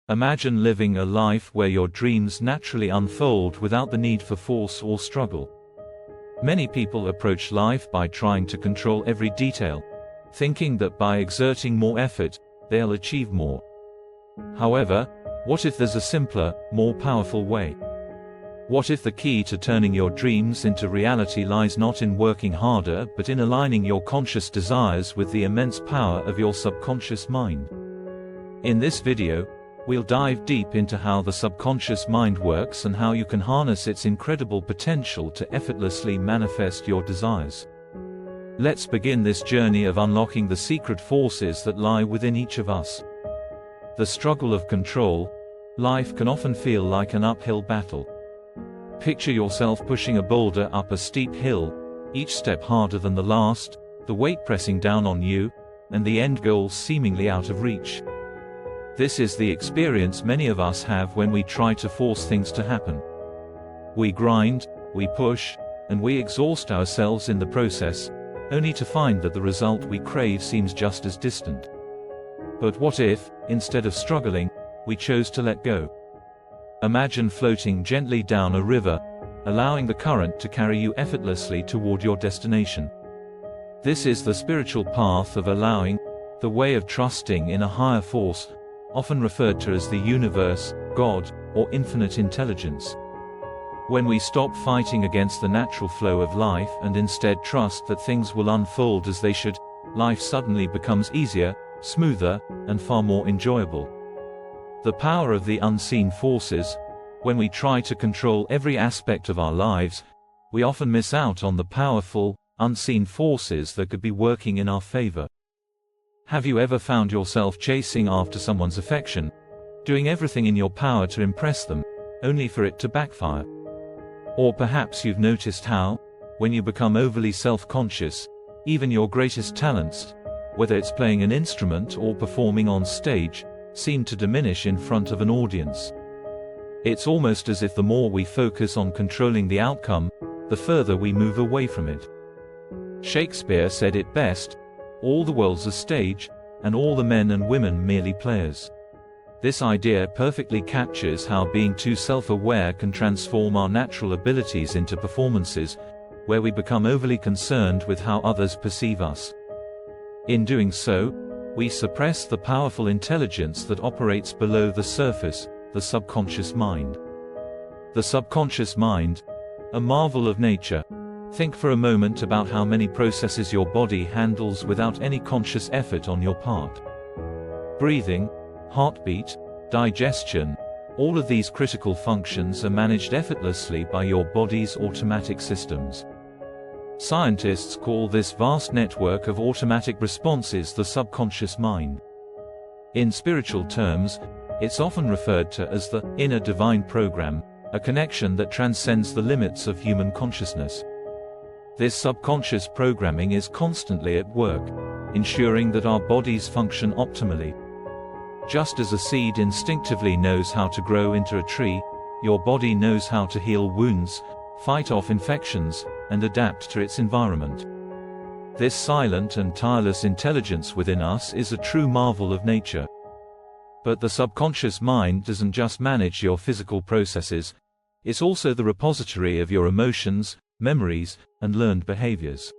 Imagine living a life where your dreams naturally unfold without the need for force or struggle. Many people approach life by trying to control every detail, thinking that by exerting more effort, they'll achieve more. However, what if there's a simpler, more powerful way? What if the key to turning your dreams into reality lies not in working harder but in aligning your conscious desires with the immense power of your subconscious mind? In this video, we'll dive deep into how the subconscious mind works and how you can harness its incredible potential to effortlessly manifest your desires. Let's begin this journey of unlocking the secret forces that lie within each of us. The struggle of control. Life can often feel like an uphill battle. Picture yourself pushing a boulder up a steep hill, each step harder than the last, the weight pressing down on you, and the end goal seemingly out of reach. This is the experience many of us have when we try to force things to happen. We grind, we push, and we exhaust ourselves in the process, only to find that the result we crave seems just as distant. But what if, instead of struggling, we chose to let go? Imagine floating gently down a river, allowing the current to carry you effortlessly toward your destination. This is the spiritual path of allowing, the way of trusting in a higher force, often referred to as the universe, God, or infinite intelligence. When we stop fighting against the natural flow of life and instead trust that things will unfold as they should, life suddenly becomes easier, smoother, and far more enjoyable. The power of the unseen forces. When we try to control every aspect of our lives, we often miss out on the powerful, unseen forces that could be working in our favor. Have you ever found yourself chasing after someone's affection, doing everything in your power to impress them, only for it to backfire? Or perhaps you've noticed how, when you become overly self-conscious, even your greatest talents, whether it's playing an instrument or performing on stage, seem to diminish in front of an audience. It's almost as if the more we focus on controlling the outcome, the further we move away from it. Shakespeare said it best, "All the world's a stage, and all the men and women merely players." This idea perfectly captures how being too self-aware can transform our natural abilities into performances, where we become overly concerned with how others perceive us. In doing so, we suppress the powerful intelligence that operates below the surface, the subconscious mind. The subconscious mind, a marvel of nature. Think for a moment about how many processes your body handles without any conscious effort on your part. Breathing, heartbeat, digestion, all of these critical functions are managed effortlessly by your body's automatic systems. Scientists call this vast network of automatic responses the subconscious mind. In spiritual terms, it's often referred to as the inner divine program, a connection that transcends the limits of human consciousness. This subconscious programming is constantly at work, ensuring that our bodies function optimally. Just as a seed instinctively knows how to grow into a tree, your body knows how to heal wounds, fight off infections, and adapt to its environment. This silent and tireless intelligence within us is a true marvel of nature. But the subconscious mind doesn't just manage your physical processes, it's also the repository of your emotions, memories, and learned behaviors.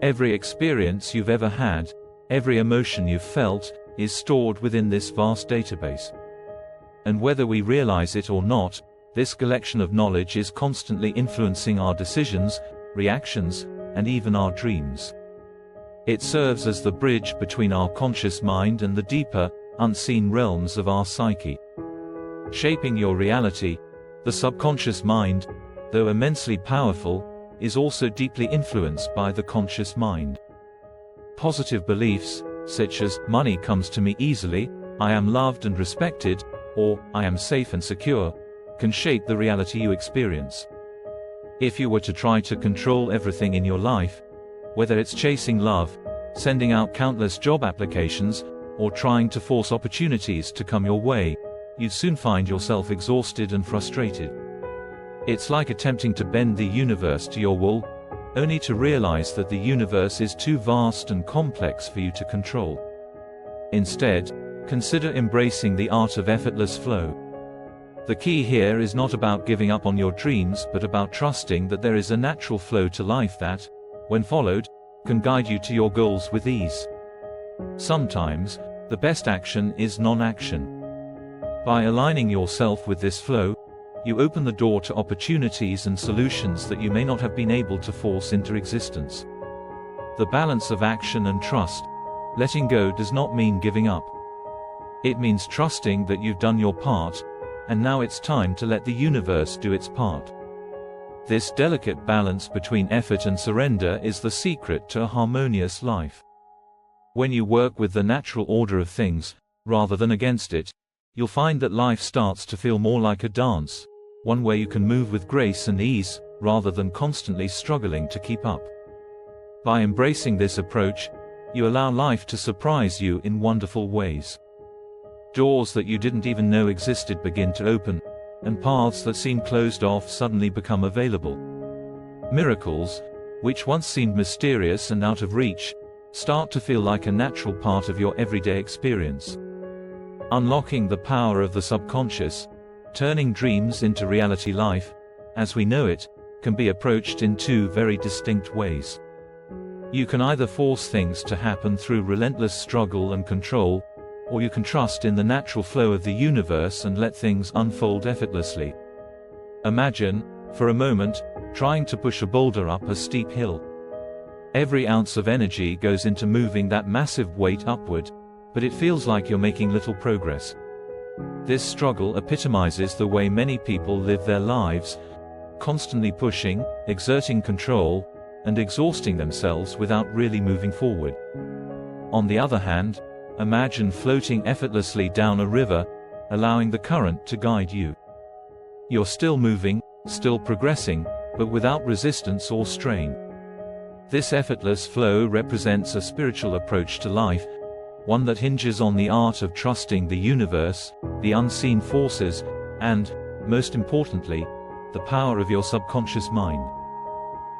Every experience you've ever had, every emotion you've felt, is stored within this vast database. And whether we realize it or not, this collection of knowledge is constantly influencing our decisions, reactions, and even our dreams. It serves as the bridge between our conscious mind and the deeper, unseen realms of our psyche. Shaping your reality, the subconscious mind, though immensely powerful, is also deeply influenced by the conscious mind. Positive beliefs, such as, "Money comes to me easily," "I am loved and respected," or "I am safe and secure," can shape the reality you experience. If you were to try to control everything in your life, whether it's chasing love, sending out countless job applications, or trying to force opportunities to come your way, you'd soon find yourself exhausted and frustrated. It's like attempting to bend the universe to your will, only to realize that the universe is too vast and complex for you to control. Instead, consider embracing the art of effortless flow. The key here is not about giving up on your dreams but about trusting that there is a natural flow to life that, when followed, can guide you to your goals with ease. Sometimes, the best action is non-action. By aligning yourself with this flow, you open the door to opportunities and solutions that you may not have been able to force into existence. The balance of action and trust. Letting go does not mean giving up. It means trusting that you've done your part, and now it's time to let the universe do its part. This delicate balance between effort and surrender is the secret to a harmonious life. When you work with the natural order of things, rather than against it, you'll find that life starts to feel more like a dance, one where you can move with grace and ease, rather than constantly struggling to keep up. By embracing this approach, you allow life to surprise you in wonderful ways. Doors that you didn't even know existed begin to open, and paths that seemed closed off suddenly become available. Miracles, which once seemed mysterious and out of reach, start to feel like a natural part of your everyday experience. Unlocking the power of the subconscious, turning dreams into reality. Life, as we know it, can be approached in two very distinct ways. You can either force things to happen through relentless struggle and control, or you can trust in the natural flow of the universe and let things unfold effortlessly. Imagine, for a moment, trying to push a boulder up a steep hill. Every ounce of energy goes into moving that massive weight upward, but it feels like you're making little progress. This struggle epitomizes the way many people live their lives, constantly pushing, exerting control, and exhausting themselves without really moving forward. On the other hand, imagine floating effortlessly down a river, allowing the current to guide you. You're still moving, still progressing, but without resistance or strain. This effortless flow represents a spiritual approach to life, one that hinges on the art of trusting the universe, the unseen forces, and, most importantly, the power of your subconscious mind.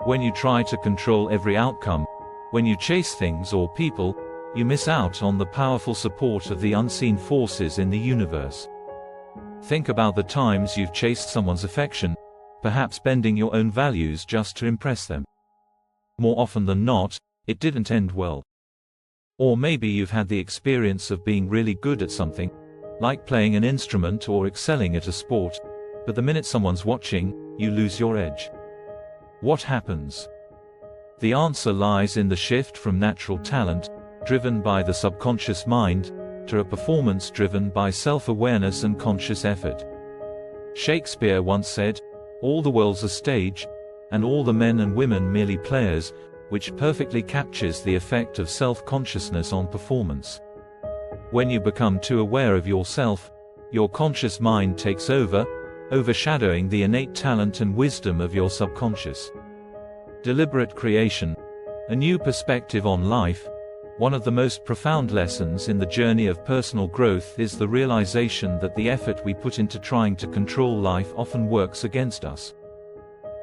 When you try to control every outcome, when you chase things or people, you miss out on the powerful support of the unseen forces in the universe. Think about the times you've chased someone's affection, perhaps bending your own values just to impress them. More often than not, it didn't end well. Or maybe you've had the experience of being really good at something, like playing an instrument or excelling at a sport, but the minute someone's watching, you lose your edge. What happens? The answer lies in the shift from natural talent, driven by the subconscious mind, to a performance driven by self-awareness and conscious effort. Shakespeare once said, "All the world's a stage, and all the men and women merely players," which perfectly captures the effect of self-consciousness on performance. When you become too aware of yourself, your conscious mind takes over, overshadowing the innate talent and wisdom of your subconscious. Deliberate creation, a new perspective on life. One of the most profound lessons in the journey of personal growth is the realization that the effort we put into trying to control life often works against us.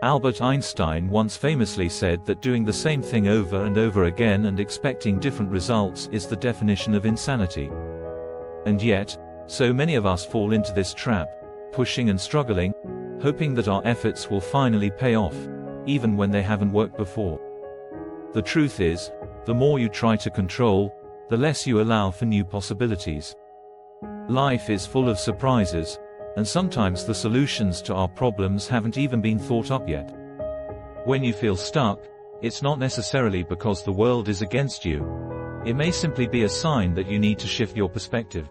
Albert Einstein once famously said that doing the same thing over and over again and expecting different results is the definition of insanity. And yet, so many of us fall into this trap, pushing and struggling, hoping that our efforts will finally pay off, even when they haven't worked before. The truth is, the more you try to control, the less you allow for new possibilities. Life is full of surprises, and sometimes the solutions to our problems haven't even been thought up yet. When you feel stuck, it's not necessarily because the world is against you. It may simply be a sign that you need to shift your perspective.